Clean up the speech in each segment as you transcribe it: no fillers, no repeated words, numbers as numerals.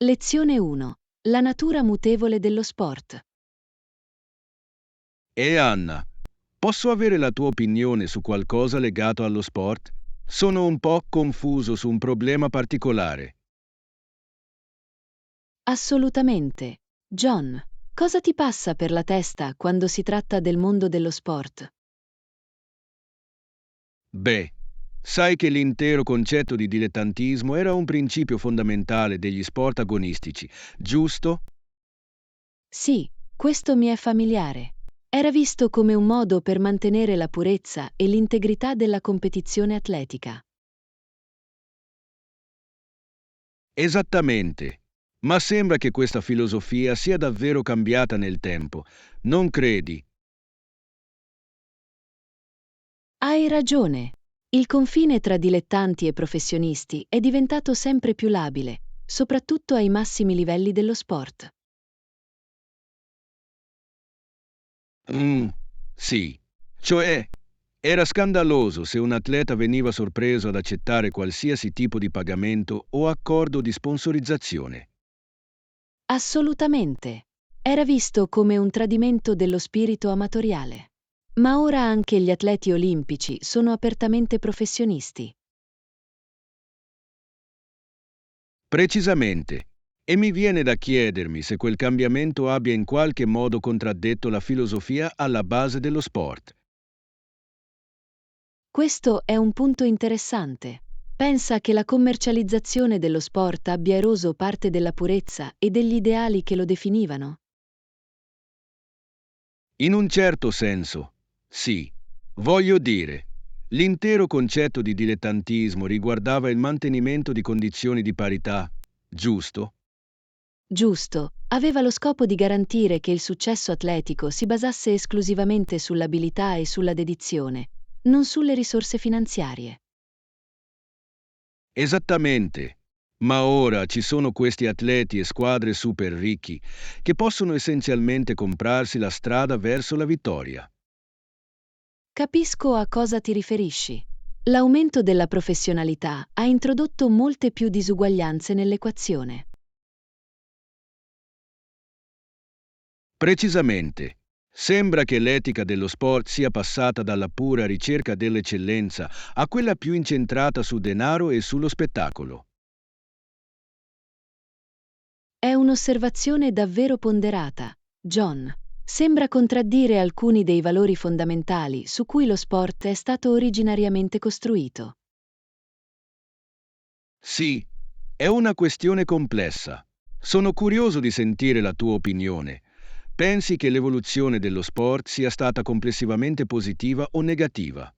Lezione 1. La natura mutevole dello sport. Anna, posso avere la tua opinione su qualcosa legato allo sport? Sono un po' confuso su un problema particolare. Assolutamente. John, cosa ti passa per la testa quando si tratta del mondo dello sport? Beh, sai che l'intero concetto di dilettantismo era un principio fondamentale degli sport agonistici, giusto? Sì, questo mi è familiare. Era visto come un modo per mantenere la purezza e l'integrità della competizione atletica. Esattamente. Ma sembra che questa filosofia sia davvero cambiata nel tempo, non credi? Hai ragione. Il confine tra dilettanti e professionisti è diventato sempre più labile, soprattutto ai massimi livelli dello sport. Mm, sì. Cioè, era scandaloso se un atleta veniva sorpreso ad accettare qualsiasi tipo di pagamento o accordo di sponsorizzazione. Assolutamente. Era visto come un tradimento dello spirito amatoriale. Ma ora anche gli atleti olimpici sono apertamente professionisti. Precisamente. E mi viene da chiedermi se quel cambiamento abbia in qualche modo contraddetto la filosofia alla base dello sport. Questo è un punto interessante. Pensa che la commercializzazione dello sport abbia eroso parte della purezza e degli ideali che lo definivano? In un certo senso, sì. Voglio dire, l'intero concetto di dilettantismo riguardava il mantenimento di condizioni di parità, giusto? Giusto, aveva lo scopo di garantire che il successo atletico si basasse esclusivamente sull'abilità e sulla dedizione, non sulle risorse finanziarie. Esattamente. Ma ora ci sono questi atleti e squadre super ricchi che possono essenzialmente comprarsi la strada verso la vittoria. Capisco a cosa ti riferisci. L'aumento della professionalità ha introdotto molte più disuguaglianze nell'equazione. Precisamente. Sembra che l'etica dello sport sia passata dalla pura ricerca dell'eccellenza a quella più incentrata su denaro e sullo spettacolo. È un'osservazione davvero ponderata, John. Sembra contraddire alcuni dei valori fondamentali su cui lo sport è stato originariamente costruito. Sì, è una questione complessa. Sono curioso di sentire la tua opinione. Pensi che l'evoluzione dello sport sia stata complessivamente positiva o negativa?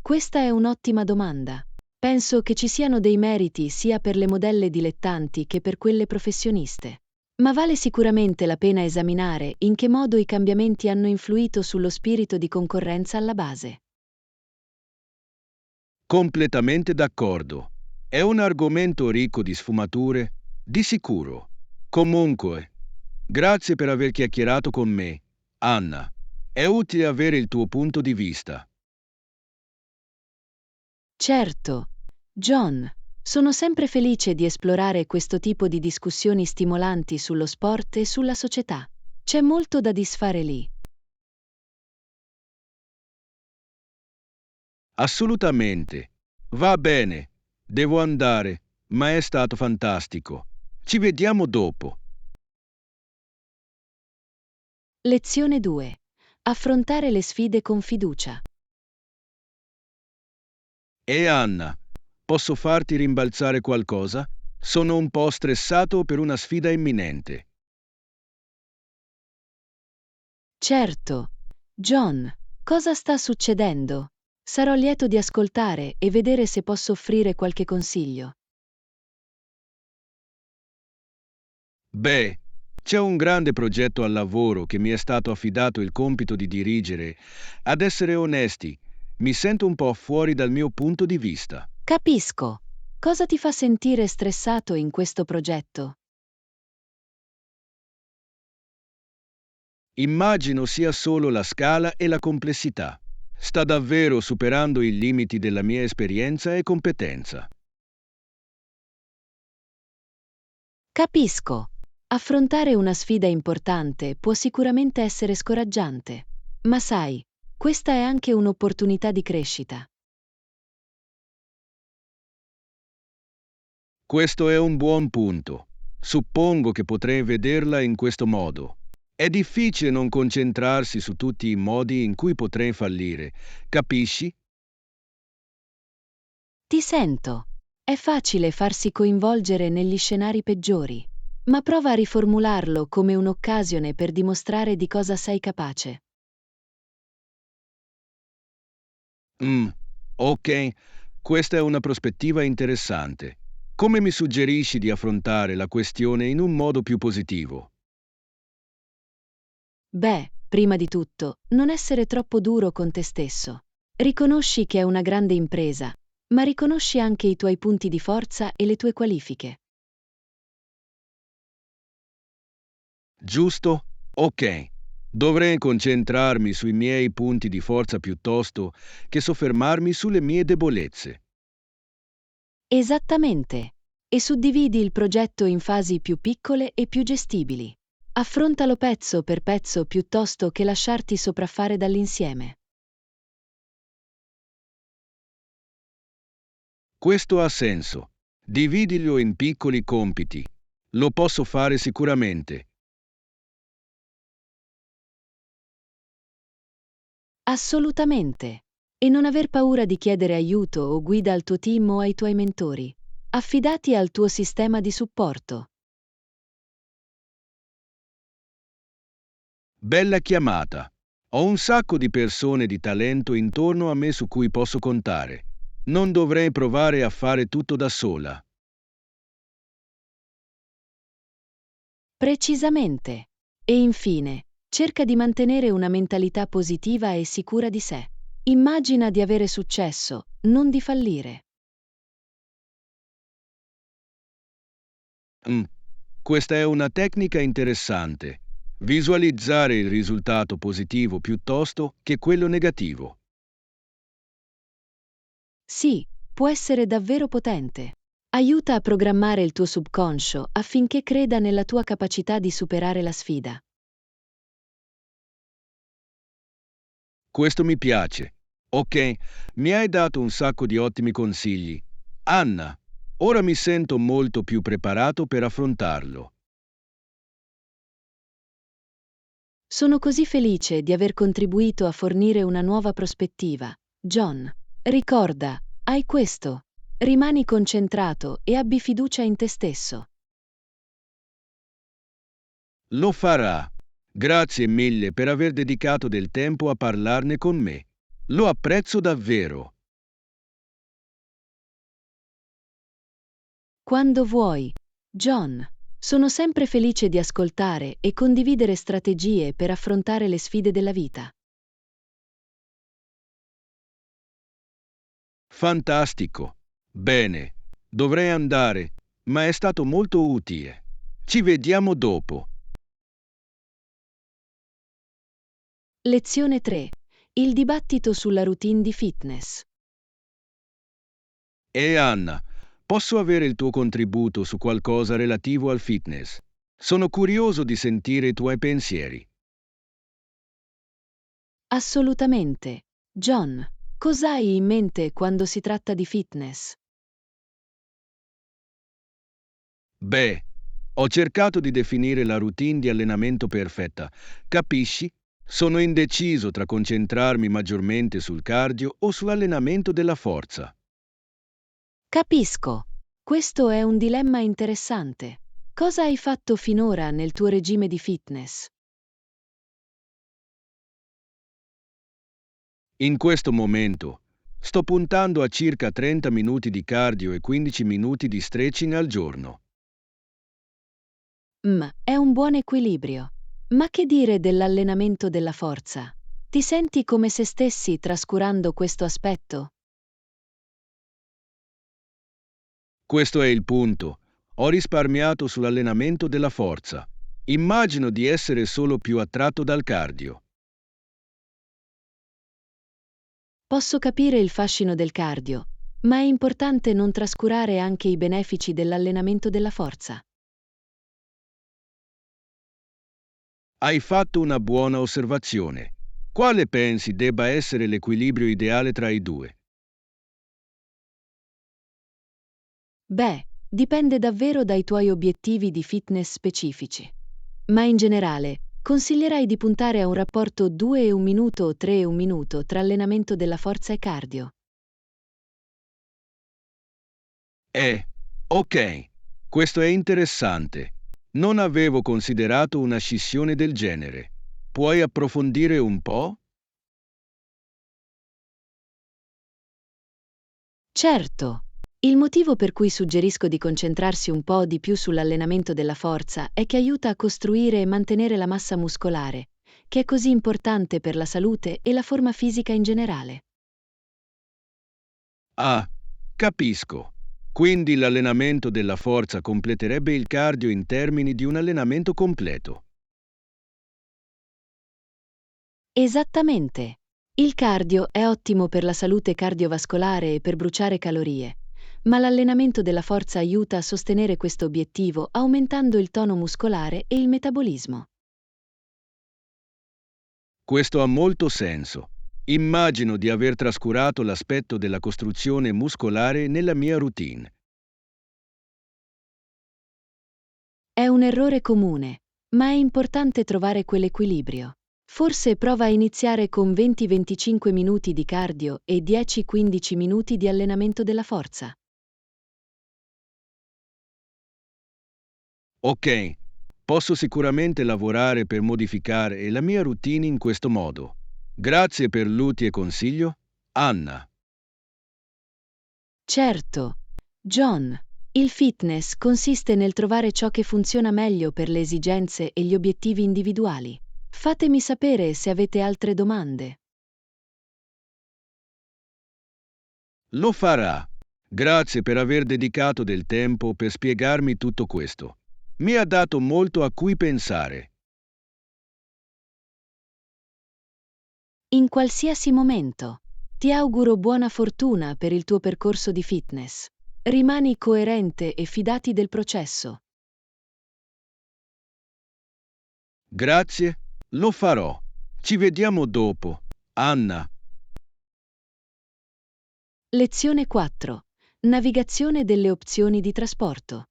Questa è un'ottima domanda. Penso che ci siano dei meriti sia per le modelle dilettanti che per quelle professioniste. Ma vale sicuramente la pena esaminare in che modo i cambiamenti hanno influito sullo spirito di concorrenza alla base. Completamente d'accordo. È un argomento ricco di sfumature, di sicuro. Comunque, grazie per aver chiacchierato con me, Anna. È utile avere il tuo punto di vista. Certo, John, sono sempre felice di esplorare questo tipo di discussioni stimolanti sullo sport e sulla società. C'è molto da disfare lì. Assolutamente. Va bene. Devo andare, ma è stato fantastico. Ci vediamo dopo. Lezione 2. Affrontare le sfide con fiducia. Anna, posso farti rimbalzare qualcosa? Sono un po' stressato per una sfida imminente. Certo. John, cosa sta succedendo? Sarò lieto di ascoltare e vedere se posso offrire qualche consiglio. Beh, c'è un grande progetto al lavoro che mi è stato affidato il compito di dirigere. Ad essere onesti, mi sento un po' fuori dal mio punto di vista. Capisco. Cosa ti fa sentire stressato in questo progetto? Immagino sia solo la scala e la complessità. Sta davvero superando i limiti della mia esperienza e competenza. Capisco. Affrontare una sfida importante può sicuramente essere scoraggiante, ma sai, questa è anche un'opportunità di crescita. Questo è un buon punto. Suppongo che potrei vederla in questo modo. È difficile non concentrarsi su tutti i modi in cui potrei fallire, capisci? Ti sento. È facile farsi coinvolgere negli scenari peggiori, ma prova a riformularlo come un'occasione per dimostrare di cosa sei capace. Mm, ok, questa è una prospettiva interessante. Come mi suggerisci di affrontare la questione in un modo più positivo? Beh, prima di tutto, non essere troppo duro con te stesso. Riconosci che è una grande impresa, ma riconosci anche i tuoi punti di forza e le tue qualifiche. Giusto? Ok. Dovrei concentrarmi sui miei punti di forza piuttosto che soffermarmi sulle mie debolezze. Esattamente. E suddividi il progetto in fasi più piccole e più gestibili. Affrontalo pezzo per pezzo piuttosto che lasciarti sopraffare dall'insieme. Questo ha senso. Dividilo in piccoli compiti. Lo posso fare sicuramente. Assolutamente. E non aver paura di chiedere aiuto o guida al tuo team o ai tuoi mentori. Affidati al tuo sistema di supporto. Bella chiamata. Ho un sacco di persone di talento intorno a me su cui posso contare. Non dovrei provare a fare tutto da sola. Precisamente. E infine, cerca di mantenere una mentalità positiva e sicura di sé. Immagina di avere successo, non di fallire. Mm, Questa è una tecnica interessante. Visualizzare il risultato positivo piuttosto che quello negativo. Sì, può essere davvero potente. Aiuta a programmare il tuo subconscio affinché creda nella tua capacità di superare la sfida. Questo mi piace. Ok, mi hai dato un sacco di ottimi consigli. Anna, ora mi sento molto più preparato per affrontarlo. Sono così felice di aver contribuito a fornire una nuova prospettiva. John, ricorda, hai questo. Rimani concentrato e abbi fiducia in te stesso. Lo farà. Grazie mille per aver dedicato del tempo a parlarne con me. Lo apprezzo davvero. Quando vuoi. John, sono sempre felice di ascoltare e condividere strategie per affrontare le sfide della vita. Fantastico. Bene, dovrei andare, ma è stato molto utile. Ci vediamo dopo. Lezione 3. Il dibattito sulla routine di fitness. E Anna, posso avere il tuo contributo su qualcosa relativo al fitness? Sono curioso di sentire i tuoi pensieri. Assolutamente. John, cosa hai in mente quando si tratta di fitness? Beh, ho cercato di definire la routine di allenamento perfetta. Capisci? Sono indeciso tra concentrarmi maggiormente sul cardio o sull'allenamento della forza. Capisco. Questo è un dilemma interessante. Cosa hai fatto finora nel tuo regime di fitness? In questo momento sto puntando a circa 30 minuti di cardio e 15 minuti di stretching al giorno. È un buon equilibrio. Ma che dire dell'allenamento della forza? Ti senti come se stessi trascurando questo aspetto? Questo è il punto. Ho risparmiato sull'allenamento della forza. Immagino di essere solo più attratto dal cardio. Posso capire il fascino del cardio, ma è importante non trascurare anche i benefici dell'allenamento della forza. Hai fatto una buona osservazione. Quale pensi debba essere l'equilibrio ideale tra i due? Beh, dipende davvero dai tuoi obiettivi di fitness specifici. Ma in generale, consiglierai di puntare a un rapporto 2 e 1 minuto o 3 e 1 minuto tra allenamento della forza e cardio. Ok, questo è interessante. Non avevo considerato una scissione del genere. Puoi approfondire un po'? Certo, il motivo per cui suggerisco di concentrarsi un po' di più sull'allenamento della forza è che aiuta a costruire e mantenere la massa muscolare, che è così importante per la salute e la forma fisica in generale. Ah, capisco. Quindi l'allenamento della forza completerebbe il cardio in termini di un allenamento completo. Esattamente. Il cardio è ottimo per la salute cardiovascolare e per bruciare calorie, ma l'allenamento della forza aiuta a sostenere questo obiettivo aumentando il tono muscolare e il metabolismo. Questo ha molto senso. Immagino di aver trascurato l'aspetto della costruzione muscolare nella mia routine. È un errore comune, ma è importante trovare quell'equilibrio. Forse prova a iniziare con 20-25 minuti di cardio e 10-15 minuti di allenamento della forza. Ok, posso sicuramente lavorare per modificare la mia routine in questo modo. Grazie per l'utile consiglio, Anna. Certo, John, il fitness consiste nel trovare ciò che funziona meglio per le esigenze e gli obiettivi individuali. Fatemi sapere se avete altre domande. Lo farà. Grazie per aver dedicato del tempo per spiegarmi tutto questo. Mi ha dato molto a cui pensare. In qualsiasi momento. Ti auguro buona fortuna per il tuo percorso di fitness. Rimani coerente e fidati del processo. Grazie, lo farò. Ci vediamo dopo, Anna. Lezione 4. Navigazione delle opzioni di trasporto.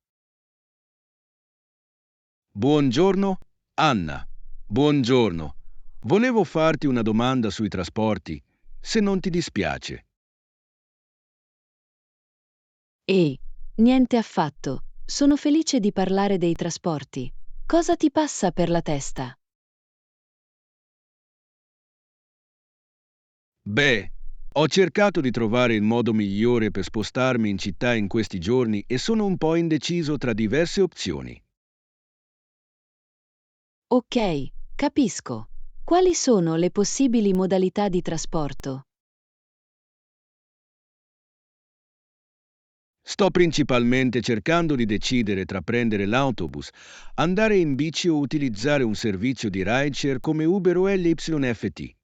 Buongiorno, Anna. Buongiorno. Volevo farti una domanda sui trasporti, se non ti dispiace. Ehi, niente affatto. Sono felice di parlare dei trasporti. Cosa ti passa per la testa? Beh, ho cercato di trovare il modo migliore per spostarmi in città in questi giorni e sono un po' indeciso tra diverse opzioni. Ok, capisco. Quali sono le possibili modalità di trasporto? Sto principalmente cercando di decidere tra prendere l'autobus, andare in bici o utilizzare un servizio di rideshare come Uber o LYFT.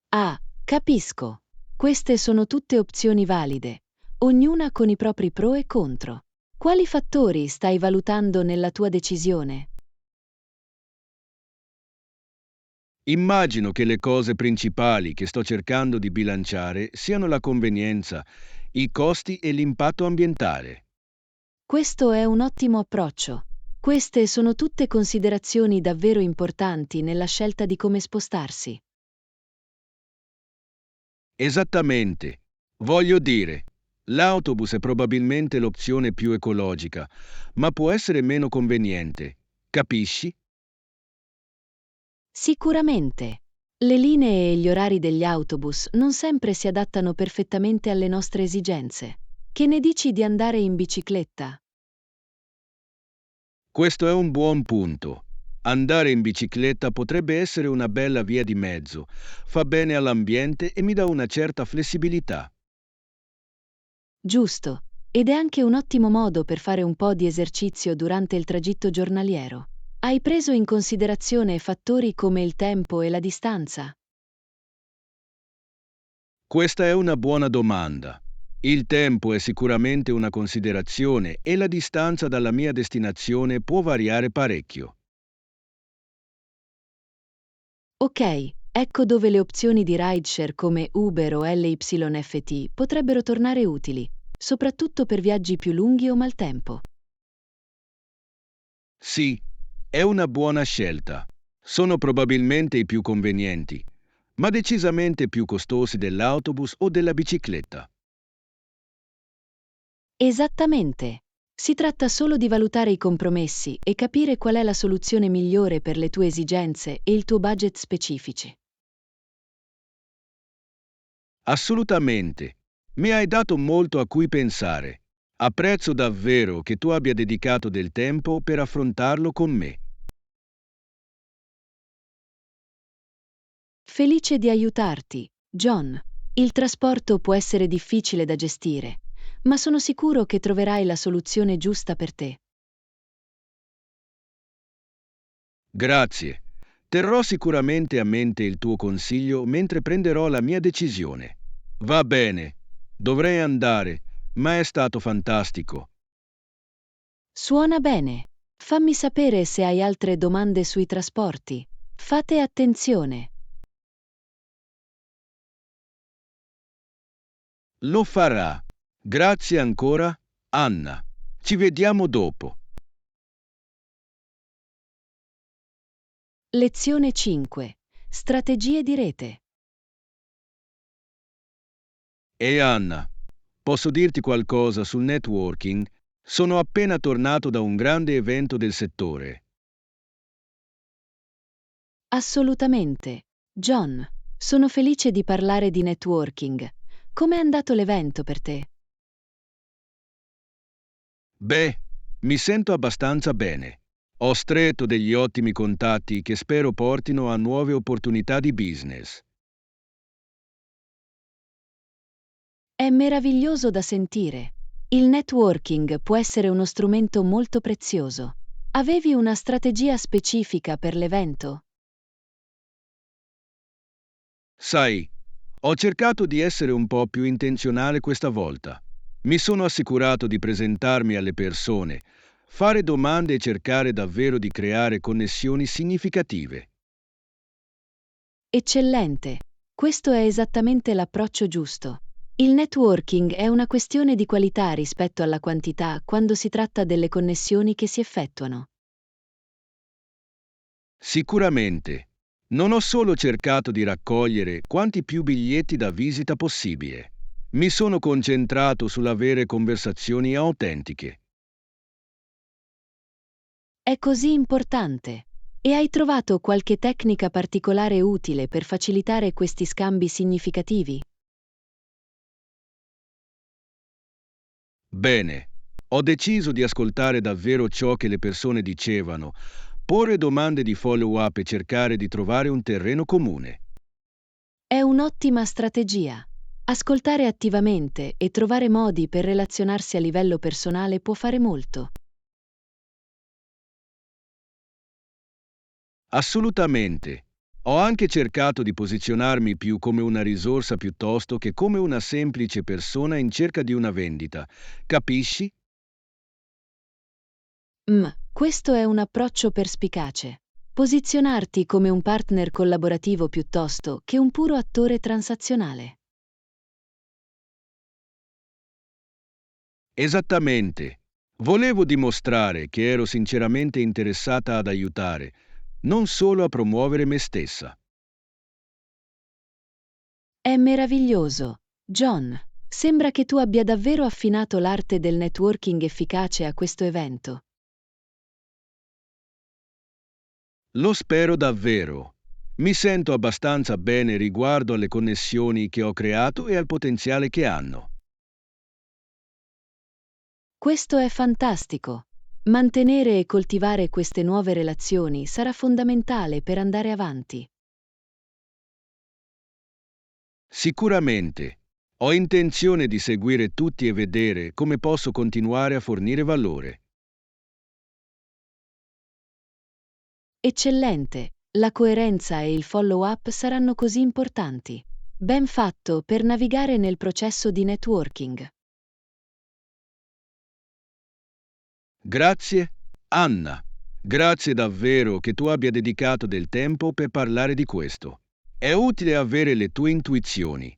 Ah, capisco. Queste sono tutte opzioni valide, ognuna con i propri pro e contro. Quali fattori stai valutando nella tua decisione? Immagino che le cose principali che sto cercando di bilanciare siano la convenienza, i costi e l'impatto ambientale. Questo è un ottimo approccio. Queste sono tutte considerazioni davvero importanti nella scelta di come spostarsi. Esattamente. Voglio dire, l'autobus è probabilmente l'opzione più ecologica, ma può essere meno conveniente. Capisci? Sicuramente. Le linee e gli orari degli autobus non sempre si adattano perfettamente alle nostre esigenze. Che ne dici di andare in bicicletta? Questo è un buon punto. Andare in bicicletta potrebbe essere una bella via di mezzo, fa bene all'ambiente e mi dà una certa flessibilità. Giusto. Ed è anche un ottimo modo per fare un po' di esercizio durante il tragitto giornaliero. Hai preso in considerazione fattori come il tempo e la distanza? Questa è una buona domanda. Il tempo è sicuramente una considerazione e la distanza dalla mia destinazione può variare parecchio. Ok, ecco dove le opzioni di rideshare come Uber o LYFT potrebbero tornare utili, soprattutto per viaggi più lunghi o maltempo. Sì, è una buona scelta. Sono probabilmente i più convenienti, ma decisamente più costosi dell'autobus o della bicicletta. Esattamente. Si tratta solo di valutare i compromessi e capire qual è la soluzione migliore per le tue esigenze e il tuo budget specifici. Assolutamente. Mi hai dato molto a cui pensare. Apprezzo davvero che tu abbia dedicato del tempo per affrontarlo con me. Felice di aiutarti, John. Il trasporto può essere difficile da gestire, ma sono sicuro che troverai la soluzione giusta per te. Grazie. Terrò sicuramente a mente il tuo consiglio mentre prenderò la mia decisione. Va bene. Dovrei andare, ma è stato fantastico. Suona bene. Fammi sapere se hai altre domande sui trasporti. Fate attenzione. Lo farà. Grazie ancora, Anna. Ci vediamo dopo. Lezione 5. Strategie di rete. E Anna, posso dirti qualcosa sul networking? Sono appena tornato da un grande evento del settore. Assolutamente. John, sono felice di parlare di networking. Com'è andato l'evento per te? Beh, mi sento abbastanza bene. Ho stretto degli ottimi contatti che spero portino a nuove opportunità di business. È meraviglioso da sentire. Il networking può essere uno strumento molto prezioso. Avevi una strategia specifica per l'evento? Sai, ho cercato di essere un po' più intenzionale questa volta. Mi sono assicurato di presentarmi alle persone, fare domande e cercare davvero di creare connessioni significative. Eccellente. Questo è esattamente l'approccio giusto. Il networking è una questione di qualità rispetto alla quantità quando si tratta delle connessioni che si effettuano. Sicuramente. Non ho solo cercato di raccogliere quanti più biglietti da visita possibile. Mi sono concentrato sull'avere conversazioni autentiche. È così importante. E hai trovato qualche tecnica particolare utile per facilitare questi scambi significativi? Bene, ho deciso di ascoltare davvero ciò che le persone dicevano, porre domande di follow-up e cercare di trovare un terreno comune. È un'ottima strategia. Ascoltare attivamente e trovare modi per relazionarsi a livello personale può fare molto. Assolutamente. Ho anche cercato di posizionarmi più come una risorsa piuttosto che come una semplice persona in cerca di una vendita. Capisci? Questo è un approccio perspicace. Posizionarti come un partner collaborativo piuttosto che un puro attore transazionale. Esattamente. Volevo dimostrare che ero sinceramente interessata ad aiutare, non solo a promuovere me stessa. È meraviglioso. John, sembra che tu abbia davvero affinato l'arte del networking efficace a questo evento. Lo spero davvero. Mi sento abbastanza bene riguardo alle connessioni che ho creato e al potenziale che hanno. Questo è fantastico. Mantenere e coltivare queste nuove relazioni sarà fondamentale per andare avanti. Sicuramente. Ho intenzione di seguire tutti e vedere come posso continuare a fornire valore. Eccellente. La coerenza e il follow-up saranno così importanti. Ben fatto per navigare nel processo di networking. Grazie, Anna. Grazie davvero che tu abbia dedicato del tempo per parlare di questo. È utile avere le tue intuizioni.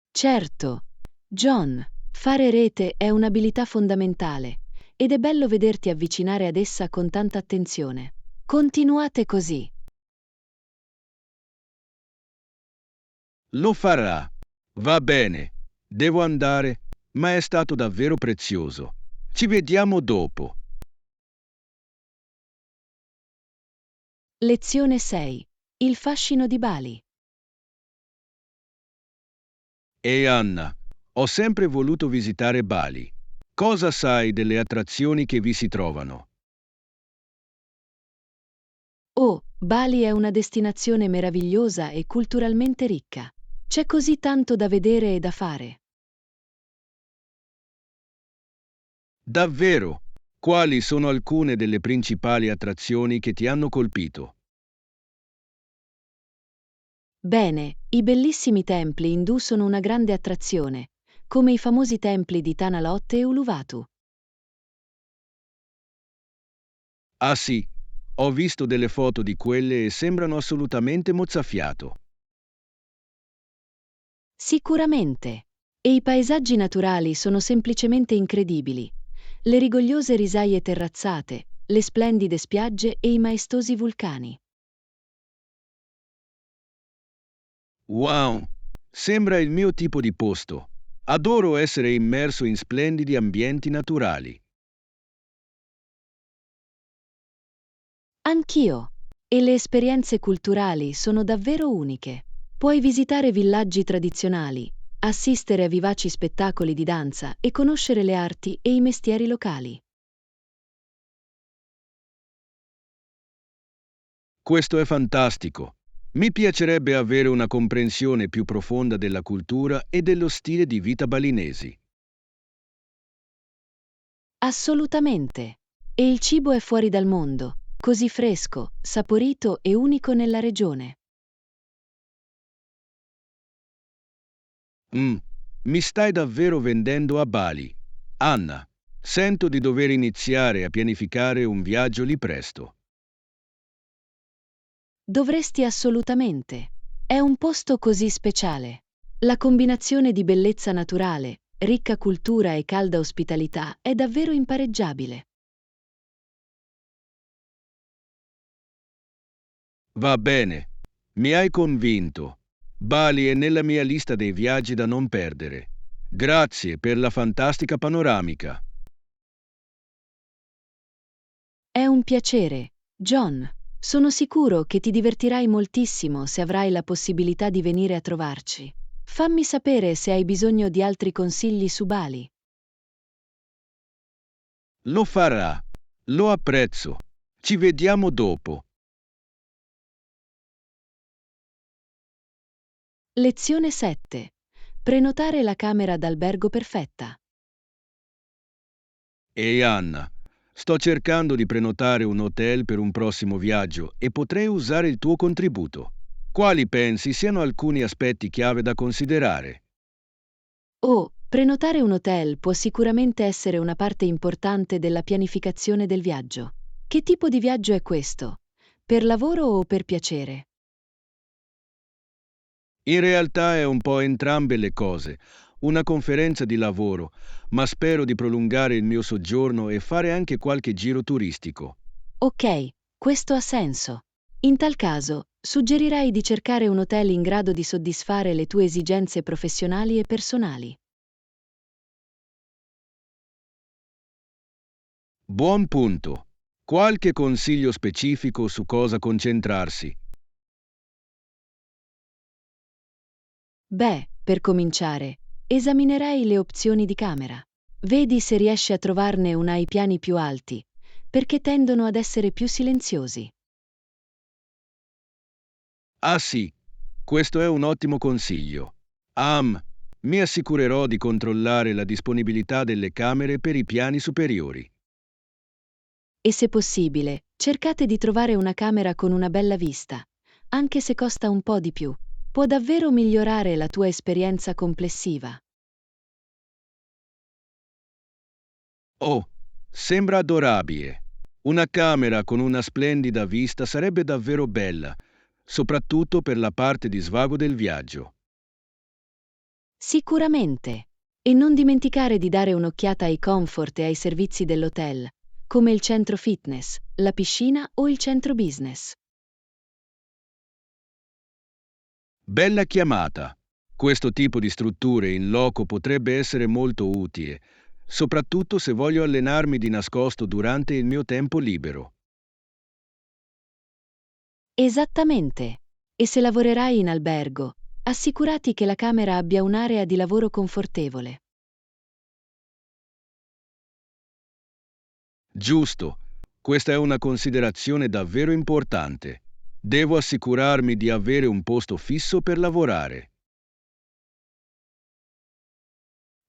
Certo, John, fare rete è un'abilità fondamentale ed è bello vederti avvicinare ad essa con tanta attenzione. Continuate così. Lo farà. Va bene. Devo andare, ma è stato davvero prezioso. Ci vediamo dopo. Lezione 6. Il fascino di Bali. Ehi Anna, ho sempre voluto visitare Bali. Cosa sai delle attrazioni che vi si trovano? Oh, Bali è una destinazione meravigliosa e culturalmente ricca. C'è così tanto da vedere e da fare. Davvero? Quali sono alcune delle principali attrazioni che ti hanno colpito? Bene, i bellissimi templi indù sono una grande attrazione, come i famosi templi di Tanalot e Uluwatu. Ah sì, ho visto delle foto di quelle e sembrano assolutamente mozzafiato. Sicuramente. E i paesaggi naturali sono semplicemente incredibili. Le rigogliose risaie terrazzate, le splendide spiagge e i maestosi vulcani. Wow, sembra il mio tipo di posto. Adoro essere immerso in splendidi ambienti naturali. Anch'io. E le esperienze culturali sono davvero uniche. Puoi visitare villaggi tradizionali, assistere a vivaci spettacoli di danza e conoscere le arti e i mestieri locali. Questo è fantastico. Mi piacerebbe avere una comprensione più profonda della cultura e dello stile di vita balinesi. Assolutamente. E il cibo è fuori dal mondo, così fresco, saporito e unico nella regione. Mm, mi stai davvero vendendo a Bali. Anna, sento di dover iniziare a pianificare un viaggio lì presto. Dovresti assolutamente. È un posto così speciale. La combinazione di bellezza naturale, ricca cultura e calda ospitalità è davvero impareggiabile. Va bene, mi hai convinto. Bali è nella mia lista dei viaggi da non perdere. Grazie per la fantastica panoramica. È un piacere, John. Sono sicuro che ti divertirai moltissimo se avrai la possibilità di venire a trovarci. Fammi sapere se hai bisogno di altri consigli su Bali. Lo farà. Lo apprezzo. Ci vediamo dopo. Lezione 7. Prenotare la camera d'albergo perfetta. Ehi Anna, sto cercando di prenotare un hotel per un prossimo viaggio e potrei usare il tuo contributo. Quali pensi siano alcuni aspetti chiave da considerare? Oh, prenotare un hotel può sicuramente essere una parte importante della pianificazione del viaggio. Che tipo di viaggio è questo? Per lavoro o per piacere? In realtà è un po' entrambe le cose. Una conferenza di lavoro, ma spero di prolungare il mio soggiorno e fare anche qualche giro turistico. Ok, questo ha senso. In tal caso, suggerirei di cercare un hotel in grado di soddisfare le tue esigenze professionali e personali. Buon punto. Qualche consiglio specifico su cosa concentrarsi? Beh, per cominciare, esaminerei le opzioni di camera. Vedi se riesci a trovarne una ai piani più alti, perché tendono ad essere più silenziosi. Ah sì, questo è un ottimo consiglio. Mi assicurerò di controllare la disponibilità delle camere per i piani superiori. E se possibile, cercate di trovare una camera con una bella vista, anche se costa un po' di più. Può davvero migliorare la tua esperienza complessiva. Oh, Sembra adorabile. Una camera con una splendida vista sarebbe davvero bella, soprattutto per la parte di svago del viaggio. Sicuramente. E non dimenticare di dare un'occhiata ai comfort e ai servizi dell'hotel, come il centro fitness, la piscina o il centro business. Bella chiamata. Questo tipo di strutture in loco potrebbe essere molto utile, soprattutto se voglio allenarmi di nascosto durante il mio tempo libero. Esattamente. E se lavorerai in albergo, assicurati che la camera abbia un'area di lavoro confortevole. Giusto, questa è una considerazione davvero importante. Devo assicurarmi di avere un posto fisso per lavorare.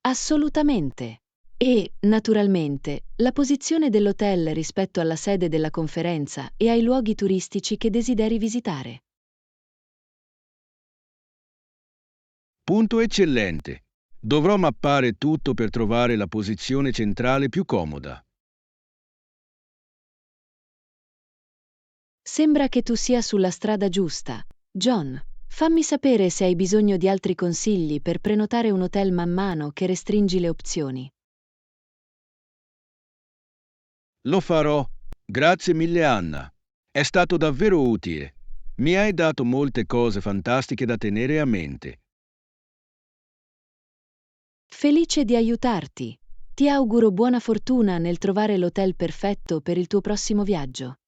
Assolutamente. E, naturalmente, la posizione dell'hotel rispetto alla sede della conferenza e ai luoghi turistici che desideri visitare. Punto eccellente. Dovrò mappare tutto per trovare la posizione centrale più comoda. Sembra che tu sia sulla strada giusta. John, fammi sapere se hai bisogno di altri consigli per prenotare un hotel man mano che restringi le opzioni. Lo farò. Grazie mille, Anna. È stato davvero utile. Mi hai dato molte cose fantastiche da tenere a mente. Felice di aiutarti. Ti auguro buona fortuna nel trovare l'hotel perfetto per il tuo prossimo viaggio.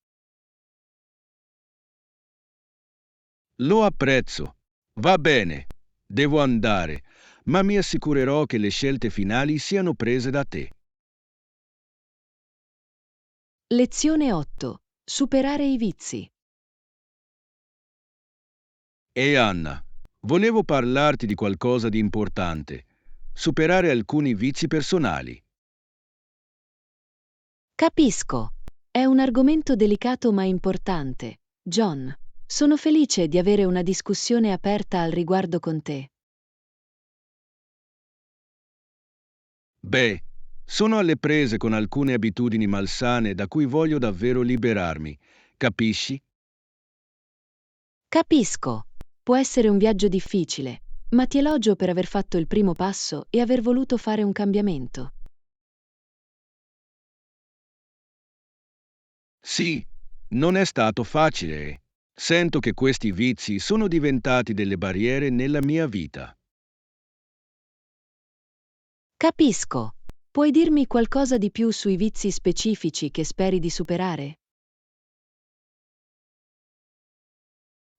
Lo apprezzo. Va bene. Devo andare, ma mi assicurerò che le scelte finali siano prese da te. Lezione 8. Superare i vizi. E Anna, volevo parlarti di qualcosa di importante. Superare alcuni vizi personali. Capisco. È un argomento delicato ma importante. John, sono felice di avere una discussione aperta al riguardo con te. Beh, sono alle prese con alcune abitudini malsane da cui voglio davvero liberarmi. Capisci? Capisco. Può essere un viaggio difficile, ma ti elogio per aver fatto il primo passo e aver voluto fare un cambiamento. Sì, non è stato facile. Sento che questi vizi sono diventati delle barriere nella mia vita. Capisco. Puoi dirmi qualcosa di più sui vizi specifici che speri di superare?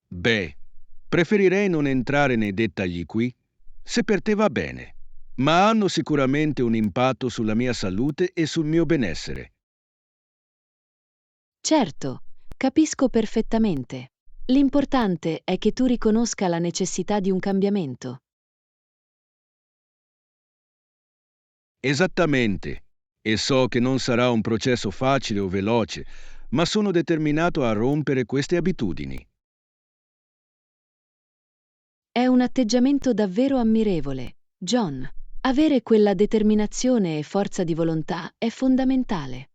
Beh, preferirei non entrare nei dettagli qui, se per te va bene, ma hanno sicuramente un impatto sulla mia salute e sul mio benessere. Certo, capisco perfettamente. L'importante è che tu riconosca la necessità di un cambiamento. Esattamente. E so che non sarà un processo facile o veloce, ma sono determinato a rompere queste abitudini. È un atteggiamento davvero ammirevole, John. Avere quella determinazione e forza di volontà è fondamentale.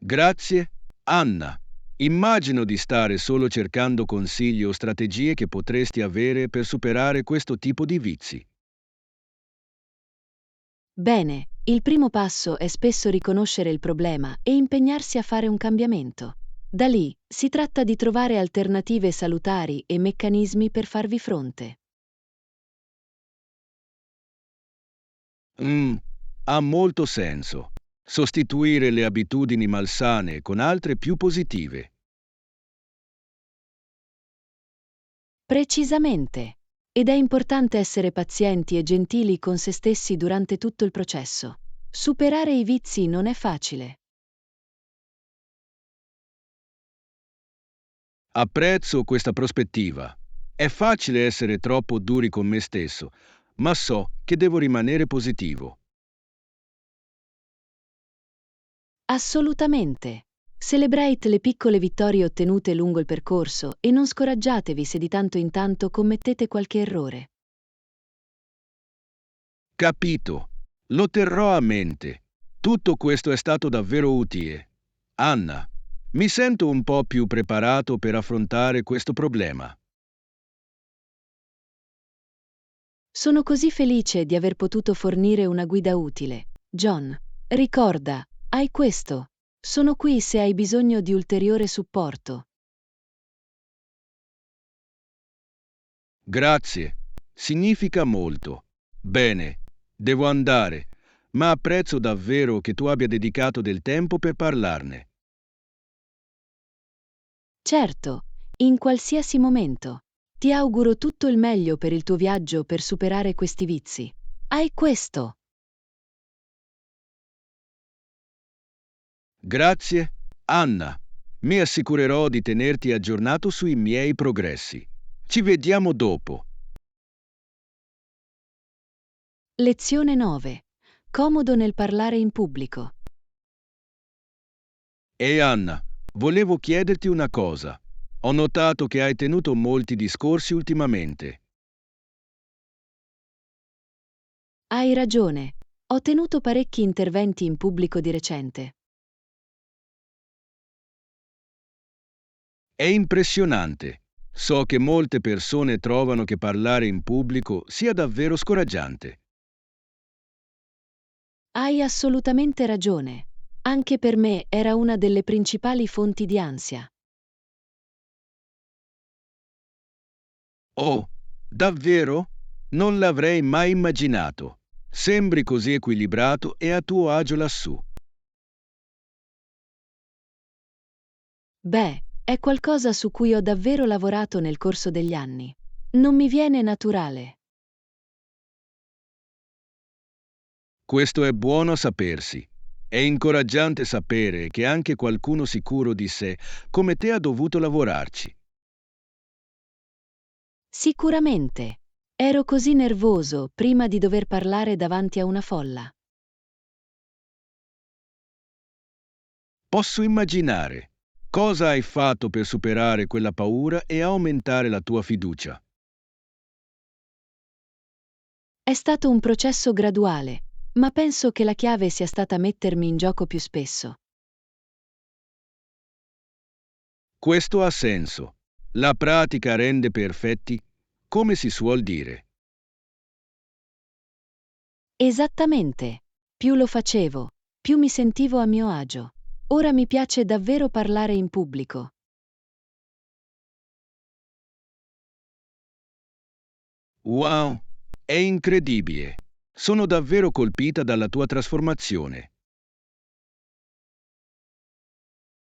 Grazie, Anna. Immagino di stare solo cercando consigli o strategie che potresti avere per superare questo tipo di vizi. Bene, il primo passo è spesso riconoscere il problema e impegnarsi a fare un cambiamento. Da lì, si tratta di trovare alternative salutari e meccanismi per farvi fronte. Mm, ha molto senso. Sostituire le abitudini malsane con altre più positive. Precisamente. Ed è importante essere pazienti e gentili con se stessi durante tutto il processo. Superare i vizi non è facile. Apprezzo questa prospettiva. È facile essere troppo duri con me stesso, ma so che devo rimanere positivo. Assolutamente. Celebrate le piccole vittorie ottenute lungo il percorso e non scoraggiatevi se di tanto in tanto commettete qualche errore. Capito. Lo terrò a mente. Tutto questo è stato davvero utile. Anna, mi sento un po' più preparato per affrontare questo problema. Sono così felice di aver potuto fornire una guida utile. John, ricorda, hai questo. Sono qui se hai bisogno di ulteriore supporto. Grazie. Significa molto. Bene, devo andare, ma apprezzo davvero che tu abbia dedicato del tempo per parlarne. Certo, in qualsiasi momento. Ti auguro tutto il meglio per il tuo viaggio per superare questi vizi. Hai questo. Grazie, Anna. Mi assicurerò di tenerti aggiornato sui miei progressi. Ci vediamo dopo. Lezione 9. Comodo nel parlare in pubblico. E Anna, volevo chiederti una cosa. Ho notato che hai tenuto molti discorsi ultimamente. Hai ragione. Ho tenuto parecchi interventi in pubblico di recente. È impressionante. So che molte persone trovano che parlare in pubblico sia davvero scoraggiante. Hai assolutamente ragione. Anche per me era una delle principali fonti di ansia. Oh, davvero? Non l'avrei mai immaginato. Sembri così equilibrato e a tuo agio lassù. Beh, è qualcosa su cui ho davvero lavorato nel corso degli anni. Non mi viene naturale. Questo è buono a sapersi. È incoraggiante sapere che anche qualcuno sicuro di sé come te ha dovuto lavorarci. Sicuramente. Ero così nervoso prima di dover parlare davanti a una folla. Posso immaginare. Cosa hai fatto per superare quella paura e aumentare la tua fiducia? È stato un processo graduale, ma penso che la chiave sia stata mettermi in gioco più spesso. Questo ha senso. La pratica rende perfetti, come si suol dire. Esattamente. Più lo facevo, più mi sentivo a mio agio. Ora mi piace davvero parlare in pubblico. Wow, è incredibile. Sono davvero colpita dalla tua trasformazione.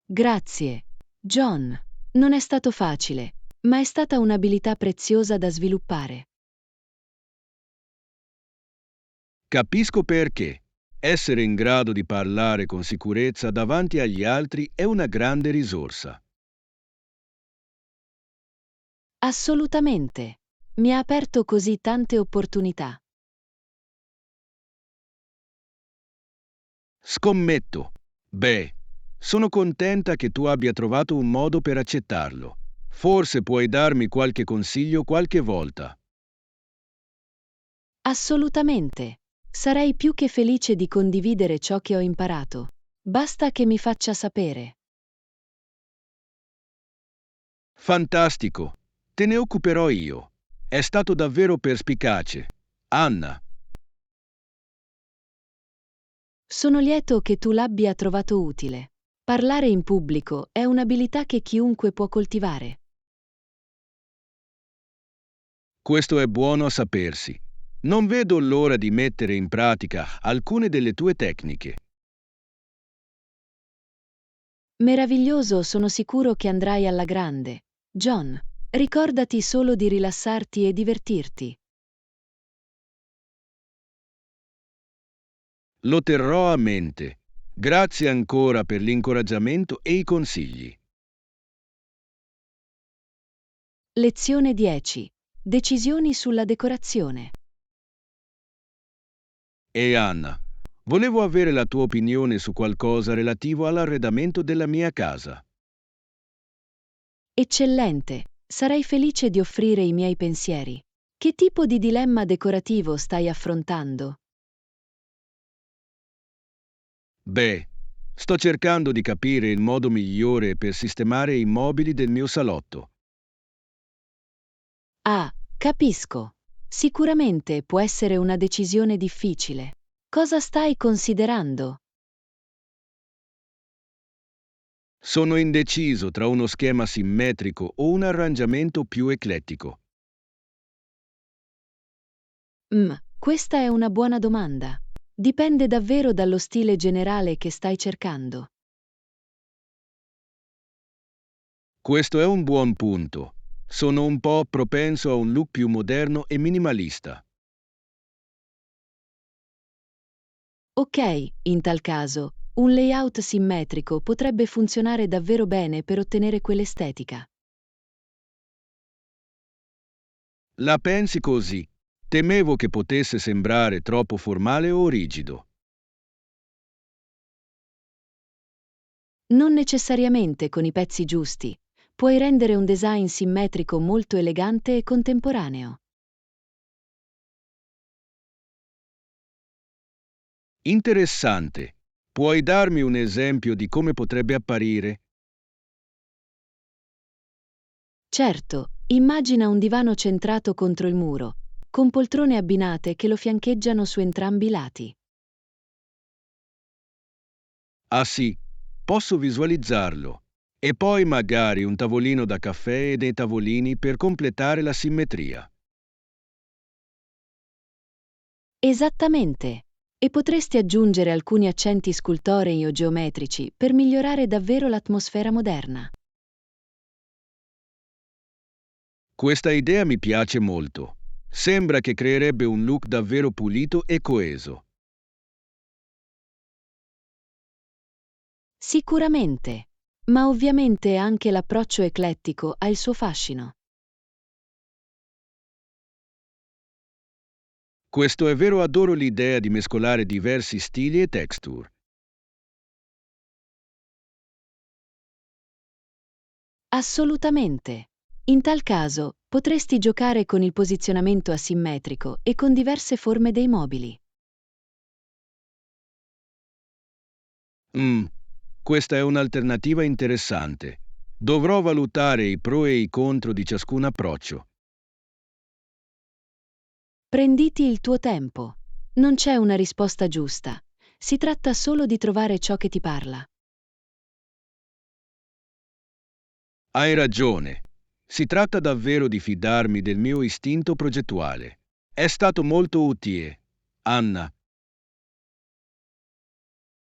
Grazie. John. Non è stato facile, ma è stata un'abilità preziosa da sviluppare. Capisco perché. Essere in grado di parlare con sicurezza davanti agli altri è una grande risorsa. Assolutamente. Mi ha aperto così tante opportunità. Scommetto. Beh, sono contenta che tu abbia trovato un modo per accettarlo. Forse puoi darmi qualche consiglio qualche volta. Assolutamente. Sarei più che felice di condividere ciò che ho imparato. Basta che mi faccia sapere. Fantastico. Te ne occuperò io. È stato davvero perspicace. Anna, Sono lieto che tu l'abbia trovato utile. Parlare in pubblico è un'abilità che chiunque può coltivare. questo è buono a sapersi. Non vedo l'ora di mettere in pratica alcune delle tue tecniche. Meraviglioso, sono sicuro che andrai alla grande. John, ricordati solo di rilassarti e divertirti. Lo terrò a mente. Grazie ancora per l'incoraggiamento e i consigli. Lezione 10. Decisioni sulla decorazione. E Anna, volevo avere la tua opinione su qualcosa relativo all'arredamento della mia casa. Eccellente, sarei felice di offrire i miei pensieri. Che tipo di dilemma decorativo stai affrontando? Beh, sto cercando di capire il modo migliore per sistemare i mobili del mio salotto. Ah, capisco. Sicuramente può essere una decisione difficile. Cosa stai considerando? Sono indeciso tra uno schema simmetrico o un arrangiamento più eclettico. Questa è una buona domanda. Dipende davvero dallo stile generale che stai cercando. Questo è un buon punto. Sono un po' propenso a un look più moderno e minimalista. Ok, in tal caso, un layout simmetrico potrebbe funzionare davvero bene per ottenere quell'estetica. La pensi così? Temevo che potesse sembrare troppo formale o rigido. Non necessariamente con i pezzi giusti. Puoi rendere un design simmetrico molto elegante e contemporaneo. Interessante. Puoi darmi un esempio di come potrebbe apparire? Certo, immagina un divano centrato contro il muro, con poltrone abbinate che lo fiancheggiano su entrambi i lati. Ah sì, posso visualizzarlo. E poi magari un tavolino da caffè e dei tavolini per completare la simmetria. Esattamente. E potresti aggiungere alcuni accenti scultorei o geometrici per migliorare davvero l'atmosfera moderna. Questa idea mi piace molto. Sembra che creerebbe un look davvero pulito e coeso. Sicuramente. Ma ovviamente anche l'approccio eclettico ha il suo fascino. Questo è vero, adoro l'idea di mescolare diversi stili e texture. Assolutamente. In tal caso, potresti giocare con il posizionamento asimmetrico e con diverse forme dei mobili. Mm, questa è un'alternativa interessante. Dovrò valutare i pro e i contro di ciascun approccio. Prenditi il tuo tempo. Non c'è una risposta giusta. Si tratta solo di trovare ciò che ti parla. Hai ragione. Si tratta davvero di fidarmi del mio istinto progettuale. È stato molto utile, Anna.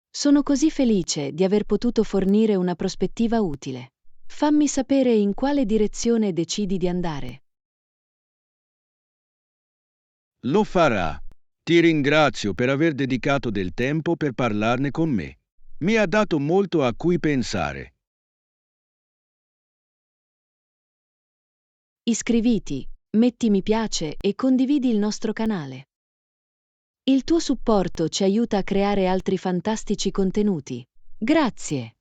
Sono così felice di aver potuto fornire una prospettiva utile. Fammi sapere in quale direzione decidi di andare. Lo farà. Ti ringrazio per aver dedicato del tempo per parlarne con me. Mi ha dato molto a cui pensare. Iscriviti, metti mi piace e condividi il nostro canale. Il tuo supporto ci aiuta a creare altri fantastici contenuti. Grazie!